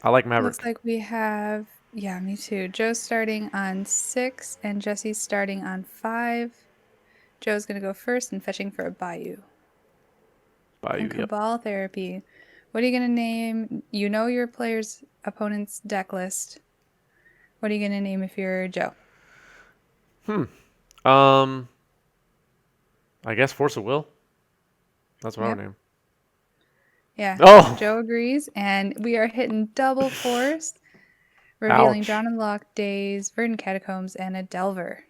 I like Looks Maverick. like we have, yeah, me too. Joe's starting on 6 and Jesse's starting on 5. Joe's going to go first and fetching for a Bayou. And Bayou, yep. Cabal Therapy. What are you going to name? You know your player's opponent's deck list. What are you going to name if you're Joe? Um, I guess Force of Will. That's what I would Yep. name. Yeah. Oh, Joe agrees. And we are hitting double force, revealing ouch. Drawn and Locked Days, Verdant Catacombs, and a Delver.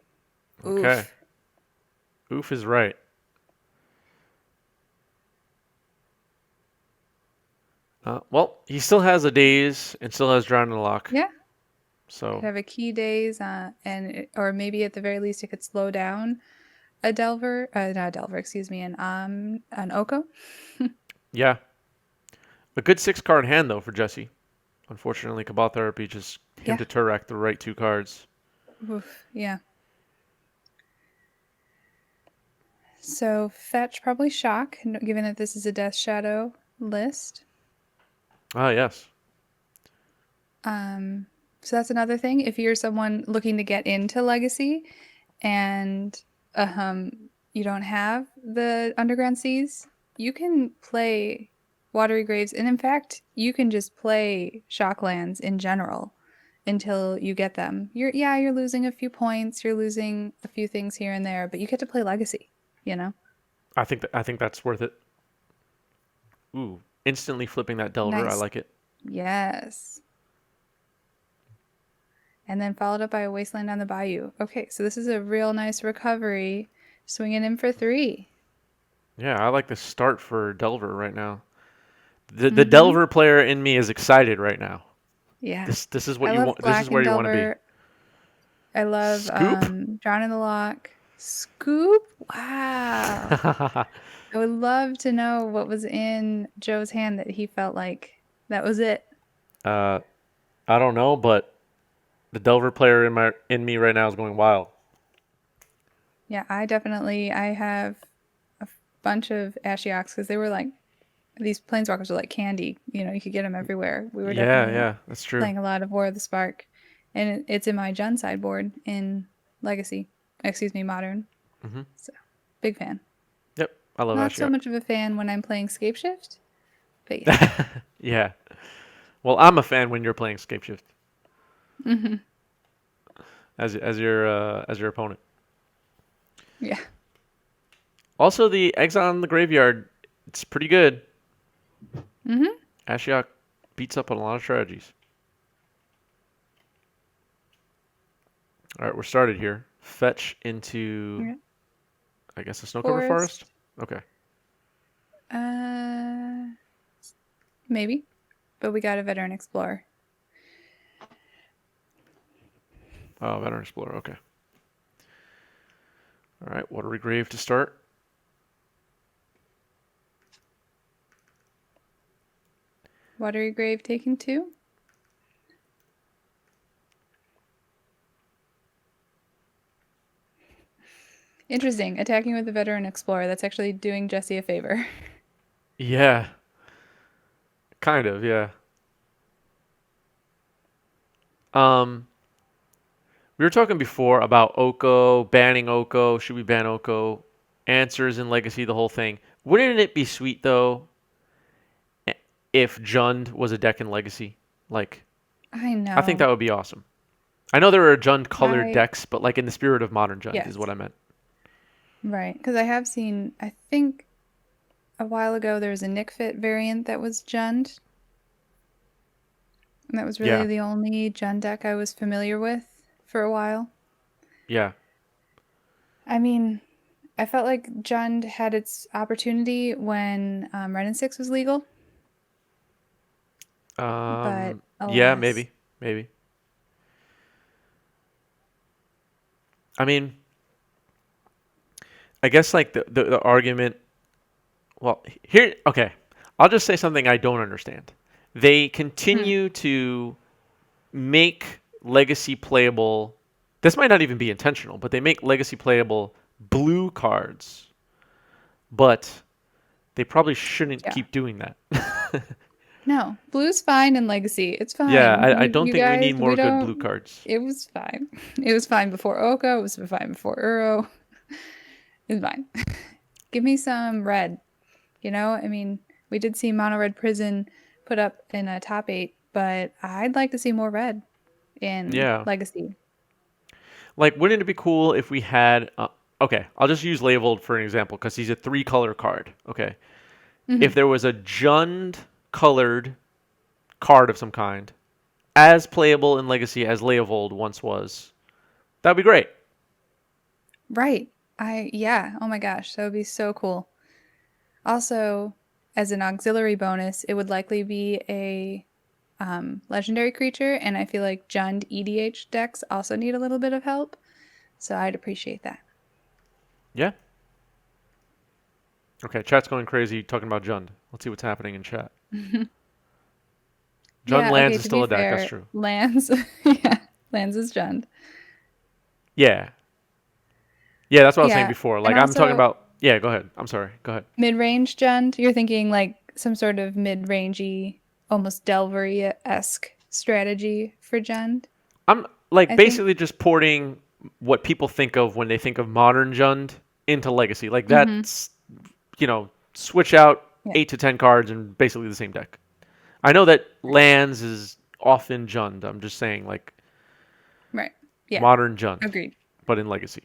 Okay. Oof. Oof is right. Well, he still has a daze and still has Drown in the Lock. Yeah. Could So have a key days, or maybe at the very least it could slow down a Delver, not a Delver, excuse me, an Oko. yeah, a good 6 card hand though for Jesse. Unfortunately, Cabal Therapy just him Yeah. to Turek the right 2 cards. Oof. Yeah. So fetch probably shock, given that this is a Death Shadow list. Ah, yes. Um, so that's another thing. If you're someone looking to get into Legacy and um, you don't have the Underground Seas, you can play Watery Graves, and in fact, you can just play Shocklands in general until you get them. You're losing a few points, you're losing a few things here and there, but you get to play Legacy, you know? I think that's worth it. Ooh, instantly flipping that Delver. I Nice. like it. Yes. And then followed up by a Wasteland on the Bayou. Okay, so this is a real nice recovery. Swinging in for 3. Yeah, I like the start for Delver right now. The Mm-hmm. Delver player in me is excited right now. Yeah. This is what I you love want. This is Black where and you want to be. Delver. I love Scoop. Drawn in the Lock. Scoop? Wow. I would love to know what was in Joe's hand that he felt like that was it. uh, I don't know, but the Delver player in me right now is going wild. Yeah, I have a bunch of Ashioks because they were like, these planeswalkers are like candy. You could get them everywhere. We were Yeah, definitely yeah, that's true. playing a lot of War of the Spark. And it's in my Jun sideboard in Legacy. Excuse me, Modern. Hmm. So, big fan. Yep, I love Not so Ashiok. much of a fan when I'm playing Scapeshift, but yeah. Yeah. Well, I'm a fan when you're playing Scapeshift Hmm. as your opponent. Yeah. Also, the Exile in the Graveyard, it's pretty good. Hmm. Ashiok beats up on a lot of strategies. All right, we're started here. Fetch into, Yeah. I guess, a snow cover forest. Forest. Okay. Uh, maybe. But we got a Veteran Explorer. Oh, Veteran Explorer. Okay. All right, Watery Grave to start. Watery Grave taking 2. Interesting. Attacking with the Veteran Explorer. That's actually doing Jesse a favor. Yeah, kind of. Yeah. Um, we were talking before about Oko banning Oko. Should we ban Oko? Answers in Legacy, the whole thing. Wouldn't it be sweet though if Jund was a deck in Legacy? Like, I I think that know. would be awesome. I know there are Jund colored I, decks, but like in the spirit of modern Jund is what yes. I meant. Right. Because I have seen, I think a while ago there was a Nick Fit variant that was Jund. And that was really Yeah, the only Jund deck I was familiar with for a while. yeah. I mean, I felt like Jund had its opportunity when Ren and Six was legal, but Yeah, alas. maybe, maybe. I mean, I guess like the argument. Well, here, okay. I'll just say something I don't understand. They Hmm. continue to make Legacy playable. This might not even be intentional, but they make Legacy playable blue cards, but they probably shouldn't Yeah. keep doing that. No, blue's fine in Legacy. It's Yeah, fine. I don't You think we guys, need we more good blue don't. cards. It was fine. It was fine before Oko. It was fine before Uro. It's fine. Give me some red. I mean, we did see Mono Red Prison put up in a top eight, but I'd like to see more red in Yeah. Legacy. Like, wouldn't it be cool if we had? Okay, I'll just use labeled for an example because he's a three-color card. Okay, if Hmm. there was a Jund colored card of some kind, as playable in Legacy as Leovold once was, that'd be great. Right. Yeah. Oh my gosh, that would be so cool. Also, as an auxiliary bonus, it would likely be a legendary creature, and I feel like Jund EDH decks also need a little bit of help, so I'd appreciate that. Yeah. Okay, chat's going crazy talking about Jund. Let's see what's happening in chat. Jund Yeah, lands okay, is to still be a deck. That's fair, true. lands, yeah, lands is Jund. Yeah. Yeah, that's what I was saying Yeah, before. and Like, I'm talking also about. Yeah, go ahead. I'm sorry. Go ahead. mid-range Jund, you're thinking like some sort of mid-rangey, almost Delvery-esque strategy for Jund, I'm like I think. basically just porting what people think of when they think of modern Jund into Legacy. Like Mm-hmm. that's switch out Yeah, 8 to 10 cards and basically the same deck. I know that lands is often Jund. I'm just saying like right. Yeah, modern Jund, agreed. but in Legacy.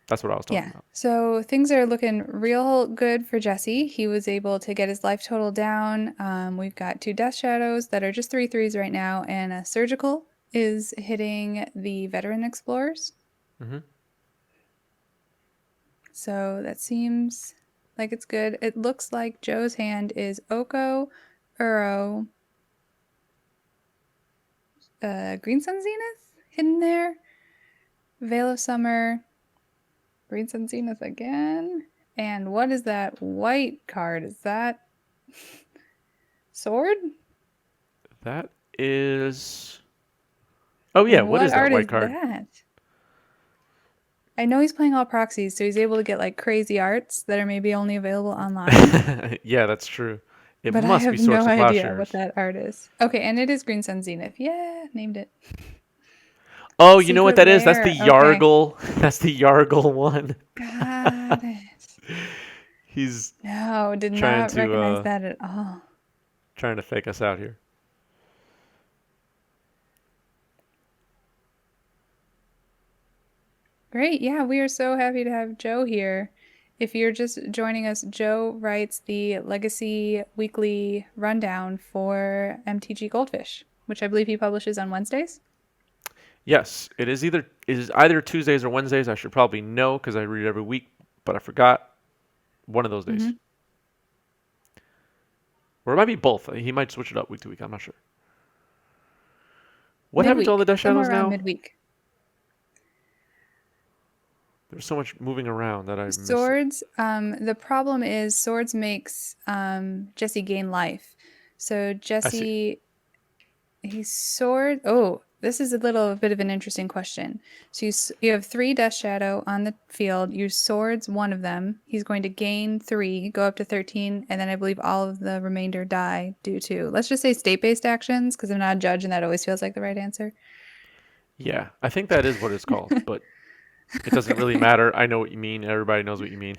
That's what I was talking Yeah. about. So things are looking real good for Jesse. He was able to get his life total down. We've got two Death Shadows that are just three threes right now, and a Surgical is hitting the Veteran Explorers. Hmm. So that seems like it's good. It looks like Joe's hand is Oko, Uro, Green Sun Zenith hidden there, Veil of Summer, Green Sun Zenith again. And what is that white card? Is that Sword? That is. Oh yeah, And what what is that art white is card? that? I know he's playing all proxies, so he's able to get like crazy arts that are maybe only available online, Yeah, that's true. It but I must be have Swords no to idea what Plowshares. that art is. Okay, and it is Green Sun Zenith. Yeah, named it. Oh, you know what Secret that is? That's the rare. Okay. Yargle. That's the Yargle one. Got it. He's No, did trying not to recognize that at all. fake us out here. Great. Yeah, we are so happy to have Joe here. If you're just joining us, Joe writes the Legacy Weekly Rundown for MTG Goldfish, which I believe he publishes on Wednesdays. Yes, it is either Tuesdays or Wednesdays. I should probably know because I read it every week, but I forgot one of those days. Mm-hmm. Or it might be both. He might switch it up week to week. I'm not sure. What happened to all the Midweek, Death somewhere Shadows around now? midweek. There's so much moving around that I missed it. Swords, the problem is Swords makes Jesse gain life. So I see. Jesse, he's sword. Oh, this is a little bit of an interesting question. So you have three Death Shadow on the field. You swords one of them. He's going to gain three, go up to 13, and then I believe all of the remainder die due to, let's just say state-based actions, because I'm not a judge and that always feels like the right answer. Yeah, I think that is what it's called, but it doesn't really Okay. matter. I know what you mean. Everybody knows what you mean.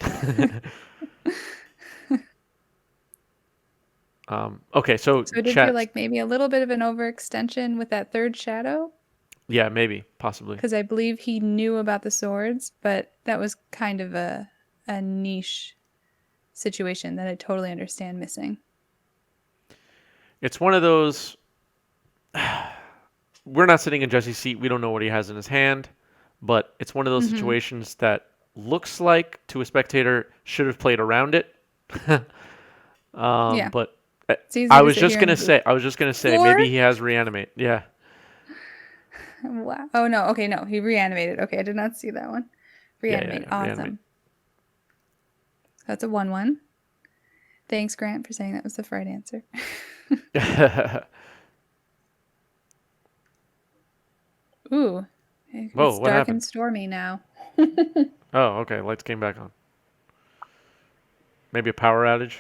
Okay, so So it did feel chat. like maybe a little bit of an overextension with that third shadow. Yeah, maybe, possibly. Because I believe he knew about the swords, but that was kind of a niche situation that I totally understand missing. It's one of those. We're not sitting in Jesse's seat. We don't know what he has in his hand, but it's one of those Hmm. situations that looks like to a spectator should have played around it. Yeah, But it's easy to sit here and I was just gonna say, four. maybe he has reanimate. Yeah, Wow. Oh no. Okay, no, he reanimated. Okay, I did not see that one. Reanimate. yeah, reanimate. Awesome. That's a 1-1. Thanks, Grant, for saying that was the right answer. Ooh, Whoa, it's what dark happened? and stormy now. Oh, okay, lights came back on. Maybe a power outage.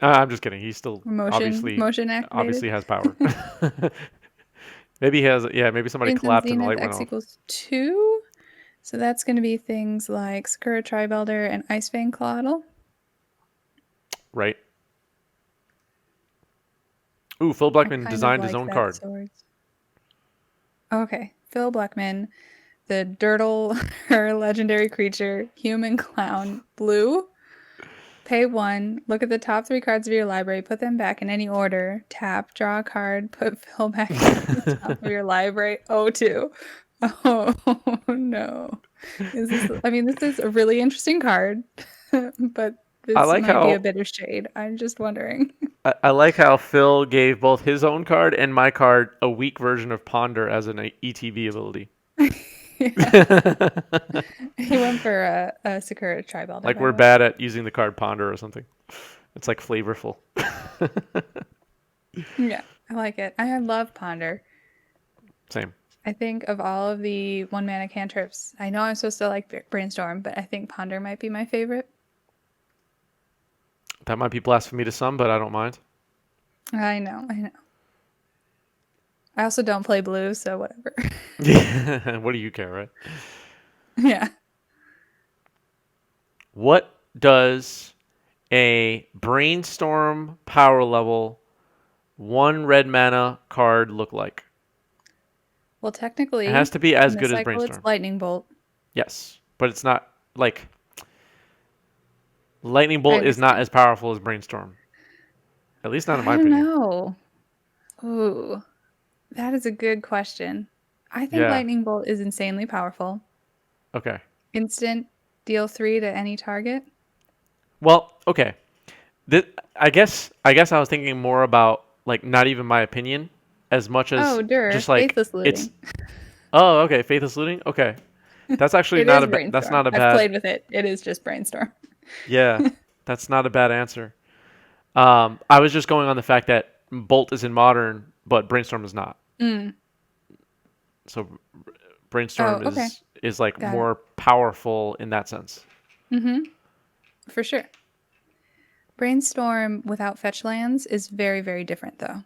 I'm just kidding. He still Motion, obviously motion activated. obviously has power. Maybe he has. Yeah, maybe somebody Strength and clapped and the Zenith light went X off. equals 2. So that's going to be things like Sakura Tribelder and Ice Fang Clawdle. Right. Ooh, Phil I Blackman kind of designed his like own that card. swords. Okay, Phil Blackman, the Dirtle, her legendary creature, human clown, blue. Pay 1, look at the top 3 cards of your library, put them back in any order, tap, draw a card, put Phil back in the top of your library. Oh, 2. Oh, no. Is this, I mean, this is a really interesting card, but I this like might be a how bit of shade. I'm just wondering. I like how Phil gave both his own card and my card a weak version of Ponder as an ETB ability. Yeah. He went for a Sakura Tribelder, Like by we're the way. bad at using the card Ponder or something. It's like flavorful. Yeah, I like it. I love Ponder. Same. I think of all of the one mana cantrips, I know I'm supposed to like Brainstorm, but I think Ponder might be my favorite. That might be blasphemy to some, but I don't mind. I know, I know. I also don't play blue, so whatever. Yeah. What do you care, right? Yeah. What does a brainstorm power level one red mana card look like? Well, It has technically, to be in as this good as cycle, it's brainstorm. Lightning Bolt. Yes, but it's not like lightning I bolt is not understand. as powerful as brainstorm. At least not in my I don't opinion. know. Ooh, that is a good question. I think Yeah. Lightning Bolt is insanely powerful. Okay. Instant, deal 3 to any target. Well, okay. I guess I was thinking more about like not even my opinion as much as Oh, just like Faithless it's Looting. oh, okay, faithless looting. Okay. That's actually It not is a that's Brainstorm. not a I've bad played with it. It is just Brainstorm. yeah. That's not a bad answer. I was just going on the fact that Bolt is in modern, but Brainstorm is not. Mm. So Oh, Brainstorm okay. is like Got it. more powerful in that sense. Mm-hmm. For sure. Brainstorm without fetch lands is very, very different, though,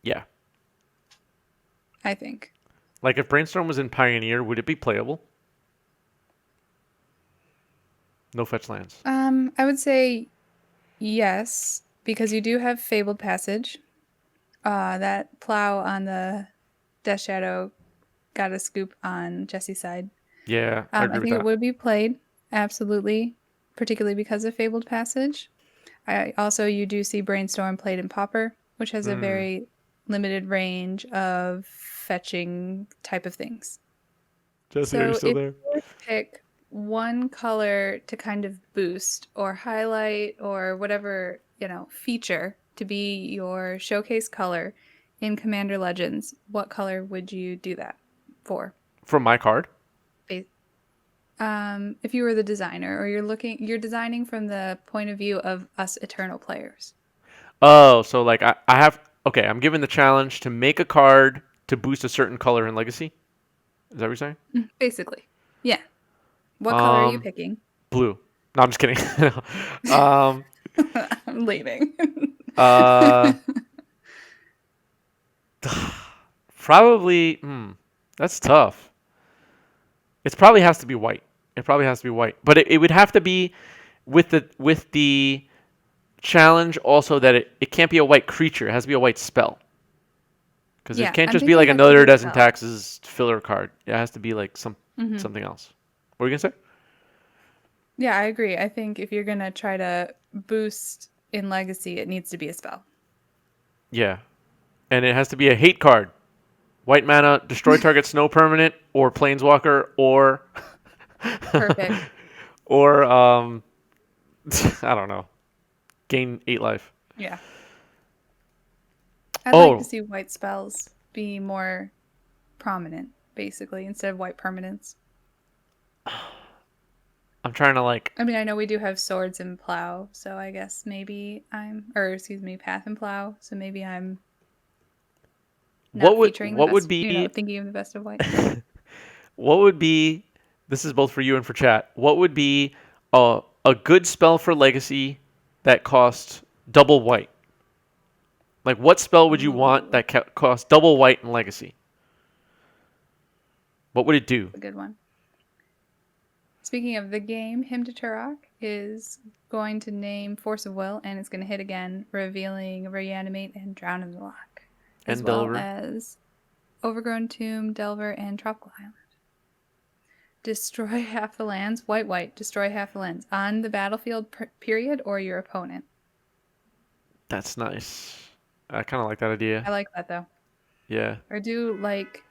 Yeah. I think. Like if Brainstorm was in Pioneer, would it be playable? No fetch lands. I would say yes, because you do have Fabled Passage. That plow on the Death Shadow got a scoop on Jesse's side. Yeah, I I agree with think it that. would be played, absolutely, particularly because of Fabled Passage. I also you do see Brainstorm played in Pauper, which has a Mm. very limited range of fetching type of things. Jesse, are you So still if there? you were to pick one color to kind of boost or highlight or whatever, feature to be your showcase color in Commander Legends, what color would you do that for? From my card? Ba- if you were the designer or you're designing from the point of view of us Eternal players. Oh, so like I have okay, I'm given the challenge to make a card to boost a certain color in Legacy. Is that what you're saying? Basically. Yeah. What color are you Um, picking? blue. No, I'm just kidding. um, I'm leaving. uh, probably. That's tough. It probably has to be white. It probably has to be white, but it would have to be with the challenge also that it can't be a white creature. It has to be a white spell because it Yeah, can't I'm just be thinking like it has to another be a dozen spell. taxes filler card. It has to be like Hmm. something else. What are you gonna say? Yeah, I agree. I think if you're gonna try to boost in Legacy, it needs to be a spell. Yeah, and it has to be a hate card. White mana, destroy target snow permanent or planeswalker or Perfect. or I don't know. Gain 8 life. Yeah. I'd like to Oh, see white spells be more prominent, basically, instead of white permanents. I'm trying to like I mean, I know we do have swords and plow, so I guess maybe or excuse me, path and plow, so maybe I'm not featuring the what would best, be thinking of the best of white. what would be this is both for you and for chat. What would be a good spell for legacy that cost double white? Like, what spell would you want Ooh, that cost double white in Legacy? What would it do? a good one. Speaking of the game, Hymn to Turok is going to name Force of Will, and it's going to hit again, revealing Reanimate and Drown in the Lock, as And well Delver. as Overgrown Tomb, Delver, and Tropical Island. Destroy half the lands, white, white, destroy half the lands on the battlefield period or your opponent. That's nice. I kind of like that idea. I like that though. Yeah. I do like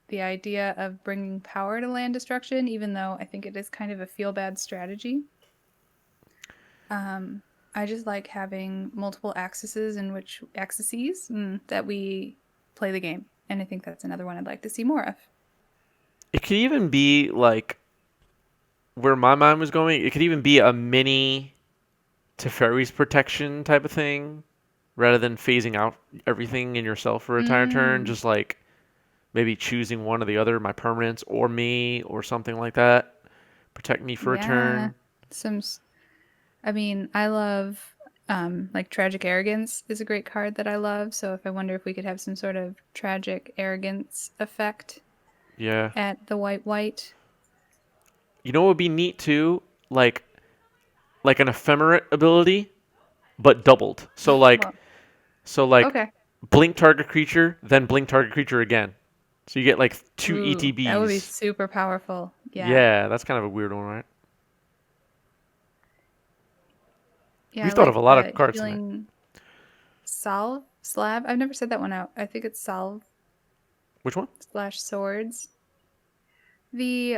the idea of bringing power to land destruction, even though I think it is kind of a feel bad strategy. Um, I just like having multiple axes in which that we play the game, and I think that's another one I'd like to see more of. It could even be like where my mind was going. It could even be a mini Teferi's protection type of thing, rather than phasing out everything in yourself for a entire turn. Mm, Just like maybe choosing one or the other, my permanents or me or something like that. Protect me for a yeah, turn. some. I mean, I love like tragic arrogance is a great card that I love. So if I wonder if we could have some sort of tragic arrogance effect Yeah. at the white white. You know what would be neat too? Like an ephemerate ability, but doubled. Well, So like okay. blink target creature, then blink target creature again. So you get like two Ooh, that would be ETBs. super powerful. Yeah. Yeah, that's kind of a weird one, right? Yeah, We've I thought of like a lot of the cards tonight. healing salve slab. I've never said that one out. I think it's salve Which one? slash swords. The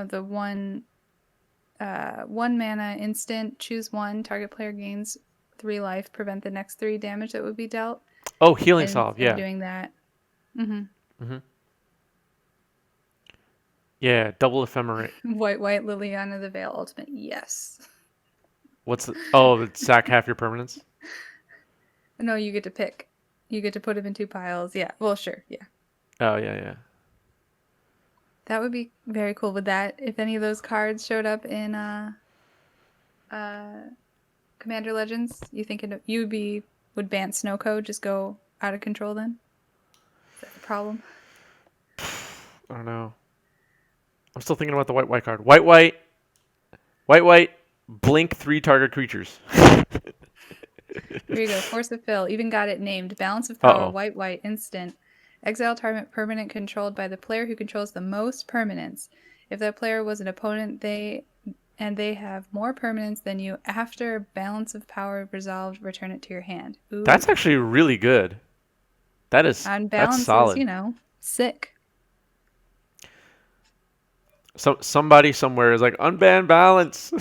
the one mana instant, choose one, target player gains 3 life, prevent the next 3 damage that would be dealt. Oh, healing And salve. instead of Yeah. doing that, hmm hmm Yeah, double ephemerate. white, white, Liliana the Veil ultimate. Yes. What's the? Oh, sack half your permanents. No, you get to pick. You get to put them in 2 piles. Yeah. Well, sure. Yeah. Oh yeah, yeah. That would be very cool. With that, if any of those cards showed up in uh, Commander Legends, you think would ban Snow Code just go out of control then? Is that the problem? I don't know. I'm still thinking about the white white card. White white, white white. Blink three target creatures. Here you go. Force of Fill. Even got it named. Balance of Uh Power. oh. White, white. Instant. Exile target permanent controlled by the player who controls the most permanents. If that player was an opponent, they have more permanents than you. After Balance of Power resolved, return it to your hand. That's Ooh. actually really good. On That's balance is, solid. sick. So somebody somewhere is like unban balance.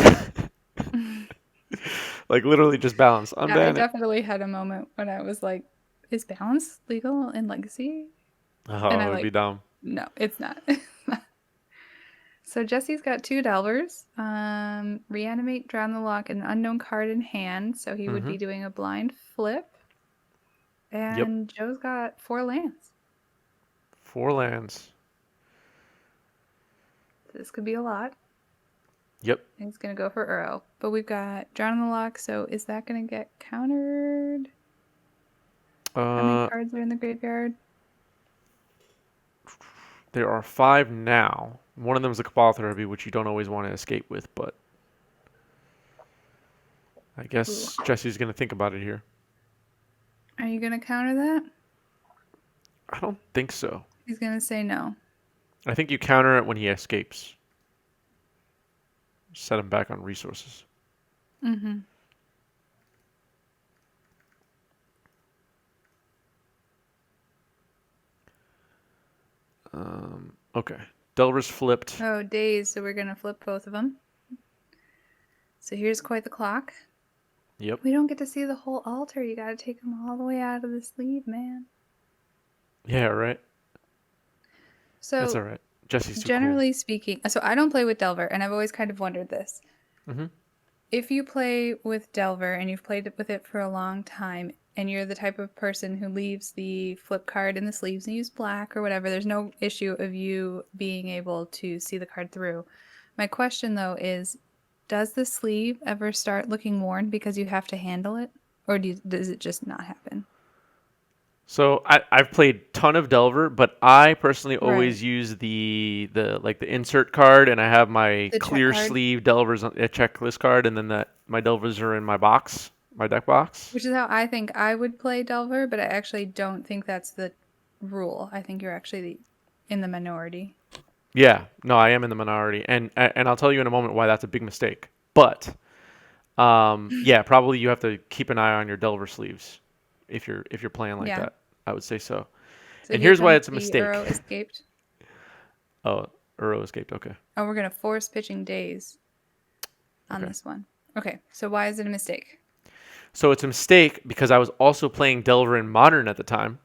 Like literally just balance. Yeah, I Unban it. definitely had a moment when I was like, is balance legal in Legacy? And Oh, I it'd be like, dumb. no, it's not. So Jesse's got 2 Delvers. Reanimate, Drown the Lock, an unknown card in hand. So he would Mm-hmm. be doing a blind flip. Yep. And Joe's got 4 lands. 4 lands. So this could be a lot. Yep. And he's going to go for Uro. But we've got Drown the Lock. So is that going to get countered? How many Uh, cards are in the graveyard? there are 5 now. One of them is a Cabal Therapy, which you don't always want to escape with, but I Ooh. guess Jesse's gonna think about it here. Are you going to counter that? I don't think so. He's going to say no. I think you counter it when he escapes. Set him back on resources. Mm-hmm. Okay. Delver's flipped. Oh, days. So we're going to flip both of them. So here's quite the clock. Yep. We don't get to see the whole altar. You got to take them all the way out of the sleeve, man. Yeah, right. That's So all right. Jesse's too cool. generally speaking, so I don't play with Delver, and I've always kind of wondered this. Mm-hmm. If you play with Delver and you've played with it for a long time, and you're the type of person who leaves the flip card in the sleeves and use black or whatever, there's no issue of you being able to see the card through. My question though is, does the sleeve ever start looking worn because you have to handle it, or does it just not happen? So I've played ton of Delver, but I personally Right. always use the like the insert card, and I have my The check clear card, sleeve Delvers a checklist card, and then that my Delvers are in my box, my deck box. which is how I think I would play Delver, but I actually don't think that's the rule. I think you're actually in the minority. Yeah, no, I am in the minority, and I'll tell you in a moment why that's a big mistake. But yeah, probably you have to keep an eye on your Delver sleeves if you're playing like Yeah. that. I would say so. So And here here's why comes it's a the mistake. Uro escaped. Oh, Uro escaped. Okay, Oh, we're gonna force pitching days on okay. this one. Okay, so why is it a mistake? So it's a mistake because I was also playing Delver in Modern at the time,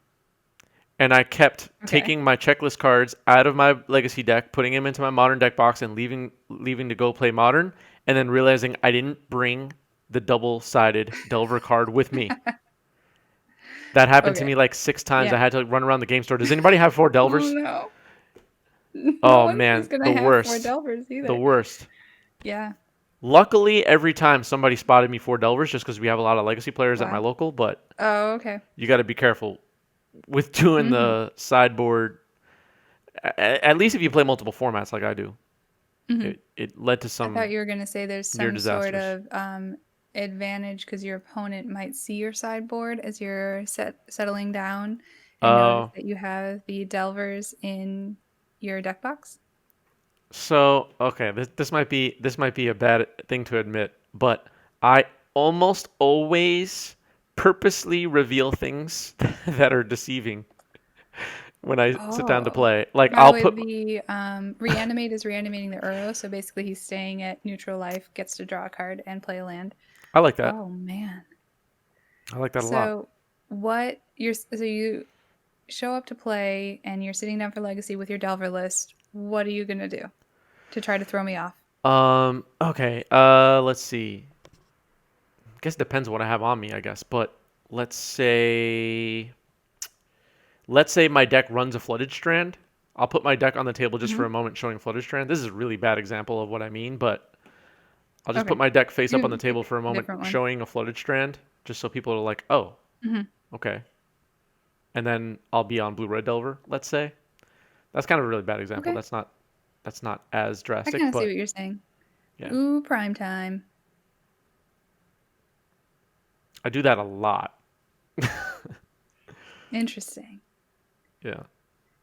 and I kept Okay. taking my checklist cards out of my Legacy deck, putting them into my Modern deck box, and leaving to go play Modern, and then realizing I didn't bring the double-sided Delver card with me. That happened to Okay. me like 6 times. I Yeah. had to run around the game store. Does anybody have four Oh Delvers? no. No Oh one is man, gonna the have four worst. Delvers The either. worst. Yeah. Luckily, every time somebody spotted me four Delvers, just because we have a lot of Legacy players at my Wow. local, but Oh, okay. you got to be careful with doing Mm-hmm. the sideboard. At least if you play multiple formats like I do, Mm-hmm. it led to I thought some you were gonna say there's near some sort disasters. of advantage because your opponent might see your sideboard as you're settling down and notice Uh, that you have the Delvers in your deck box. so okay, this might be a bad thing to admit, but I almost always purposely reveal things that are deceiving when I sit down to Oh. play. Like By the I'll way, put the reanimate is reanimating the Uro, so basically he's staying at neutral life, gets to draw a card and play a land. I like that. Oh man. I like that a lot. So you show up to play and you're sitting down for Legacy with your Delver list. What are you gonna do to try to throw me off? Okay. Let's see. I guess it depends what I have on me, I guess. But let's say let's say my deck runs a flooded strand. I'll put my deck on the table just Hmm. for a moment showing flooded strand. This is a really bad example of what I mean, but I'll just put Okay, my deck face up on the you pick table for a a moment different one. showing a flooded strand, just so people are like, oh, Hmm. okay. And then I'll be on blue red delver, let's say. That's kind of a really bad example. Okay, That's not as I kind drastic, of see but what you're saying. yeah. Ooh, prime time. I do that a lot. Interesting. Yeah.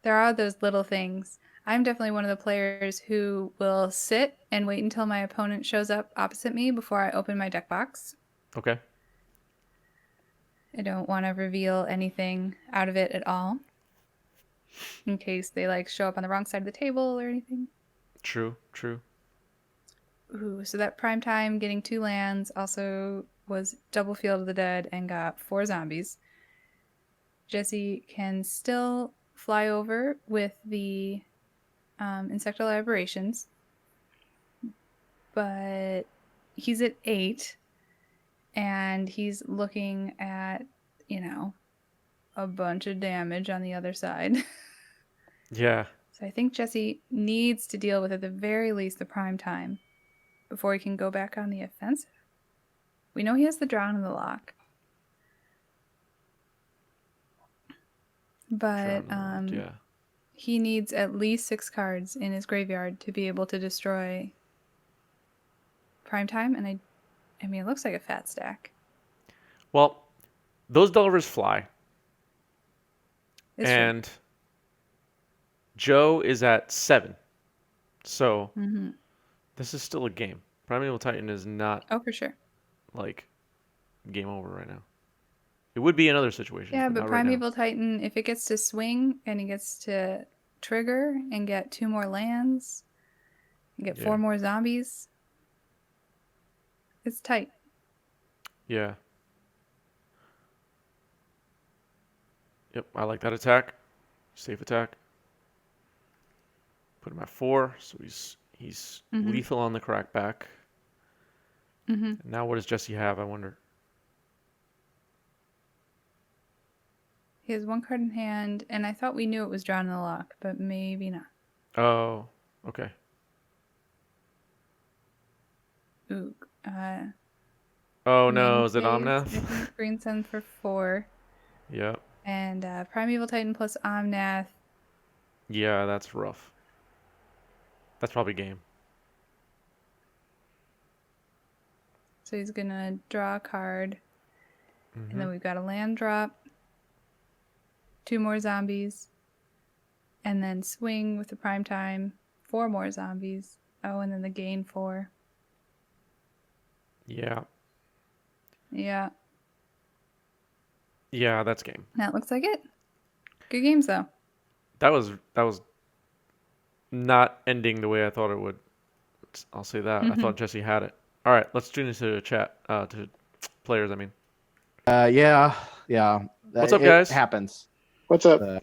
There are those little things. I'm definitely one of the players who will sit and wait until my opponent shows up opposite me before I open my deck box. Okay. I don't want to reveal anything out of it at all in case they like show up on the wrong side of the table or anything. True, true. Ooh, so that prime time getting 2 lands also was double Field of the Dead and got 4 zombies. Jesse can still fly over with the insectile aberrations, but he's at 8 and he's looking at, you know, a bunch of damage on the other side. Yeah. So I think Jesse needs to deal with at the very least the prime time before he can go back on the offensive. We know he has the Drown in the Lock, but Drown in the lock. Yeah. he needs at least 6 cards in his graveyard to be able to destroy prime time. And I mean, it looks like a fat stack. Well, those delvers fly, It's true. and Joe is at 7. So Mm-hmm. this is still a game. Primeval Titan is not Oh, for sure. like game over right now. It would be in other situations, Yeah, but but not right now. Primeval Titan, if it gets to swing and it gets to trigger and get 2 more lands and get Yeah. 4 more zombies, it's tight. Yeah. Yep. I like that attack. Safe attack. Put him at 4, so he's Mm-hmm. lethal on the crackback. Mm-hmm. And now what does Jesse have? I wonder. He has 1 card in hand, and I thought we knew it was Drown in the Lock, but maybe not. Oh, okay. Ooh, Oh main no, is it phase. I Omnath? think Green Sun for 4. Yep. And Primeval Titan plus Omnath. Yeah, that's rough. That's probably game. So he's gonna draw a card. And Mm-hmm. then we've got a land drop, 2 more zombies, and then swing with the prime time, 4 more zombies. Oh, and then the gain 4. Yeah. Yeah, Yeah, that's game. that looks like it. Good games though. That was not ending the way I thought it would. I'll say that. I Mm-hmm. thought Jesse had it. All right, let's tune into the chat. To players, I mean. Yeah, yeah, What's up, it guys? happens. What's up? So,